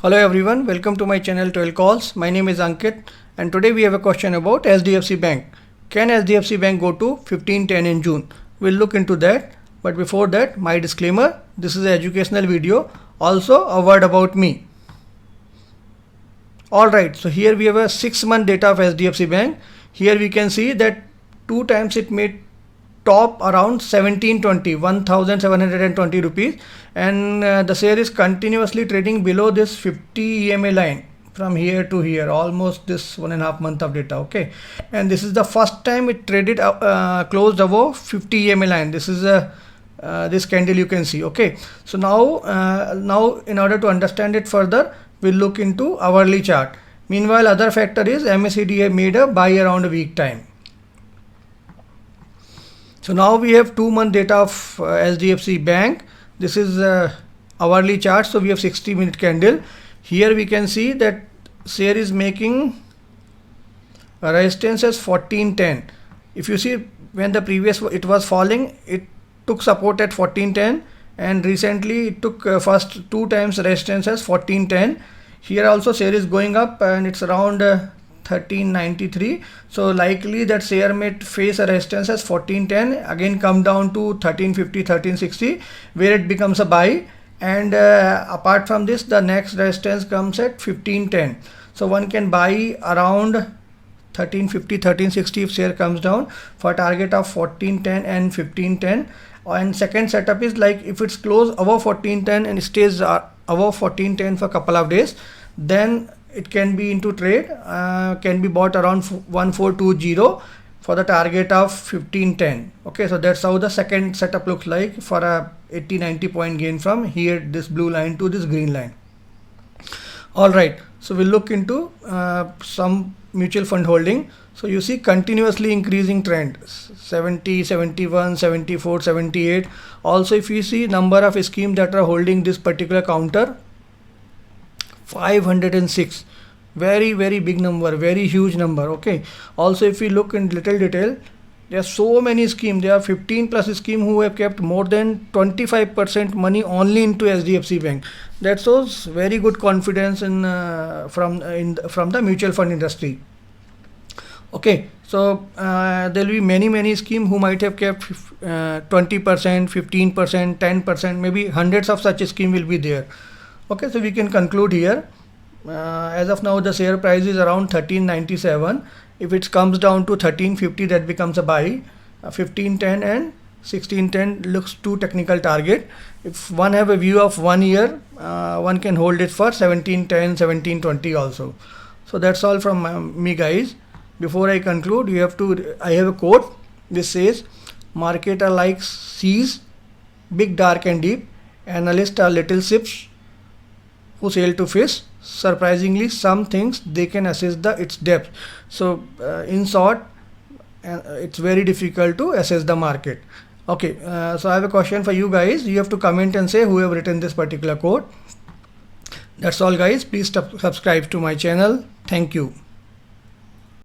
Hello everyone, welcome to my channel 12 calls. My name is Ankit and today we have a question about SDFC Bank. Can SDFC Bank go to 1510 in June? We'll look into that. But before that, my disclaimer, this is an educational video. Also a word about me. Alright, so here we have a 6-month data of SDFC Bank. Here we can see that 2 times it made top around 1720 rupees, and the share is continuously trading below this 50 EMA line from here to here, almost this 1.5 month of data. Okay, and this is the first time it traded closed above 50 EMA line. This is a this candle you can see. Okay, so now in order to understand it further, we'll look into hourly chart. Meanwhile, other factor is MACD have made a buy around a week time. So now we have 2-month data of SDFC Bank. This is hourly chart. So we have 60-minute candle. Here we can see that share is making a resistance as 1410. If you see, when the previous it was falling, it took support at 1410, and recently it took first 2 times resistance as 1410. Here also share is going up and it's around 1393. So likely that share may face a resistance as 1410, again come down to 1350, 1360, where it becomes a buy. And apart from this, the next resistance comes at 1510. So one can buy around 1350, 1360 if share comes down for target of 1410 and 1510. And second setup is like if it's closed above 1410 and stays above 1410 for a couple of days, then it can be into trade, can be bought around 1420 for the target of 1510. Okay, so that's how the second setup looks like for a 80-90 point gain from here, this blue line to this green line. All right, so we'll look into some mutual fund holding. So you see continuously increasing trend, 70, 71, 74, 78. Also, if you see number of schemes that are holding this particular counter, 506, very big number, very huge number. Okay, also if we look in little detail, there are so many schemes. There are 15 plus schemes who have kept more than 25% money only into SDFC Bank. That shows very good confidence in from the mutual fund industry. Okay, so there will be many schemes who might have kept 20%, 15%, 10%, maybe hundreds of such schemes will be there. Okay, so we can conclude here. As of now, the share price is around 1397. If it comes down to 1350, that becomes a buy. 1510 and 1610 looks too technical target. If one have a view of 1 year, one can hold it for 1710, 1720 also. So that's all from me, guys. Before I conclude, I have a quote. This says, "Market are like seas, big, dark and deep. Analysts are little ships who sail to fish. Surprisingly, some things they can assess its depth." So in short, it's very difficult to assess the market. Okay, so I have a question for you guys. You have to comment and say who have written this particular quote. That's all, guys. Please subscribe to my channel. Thank you.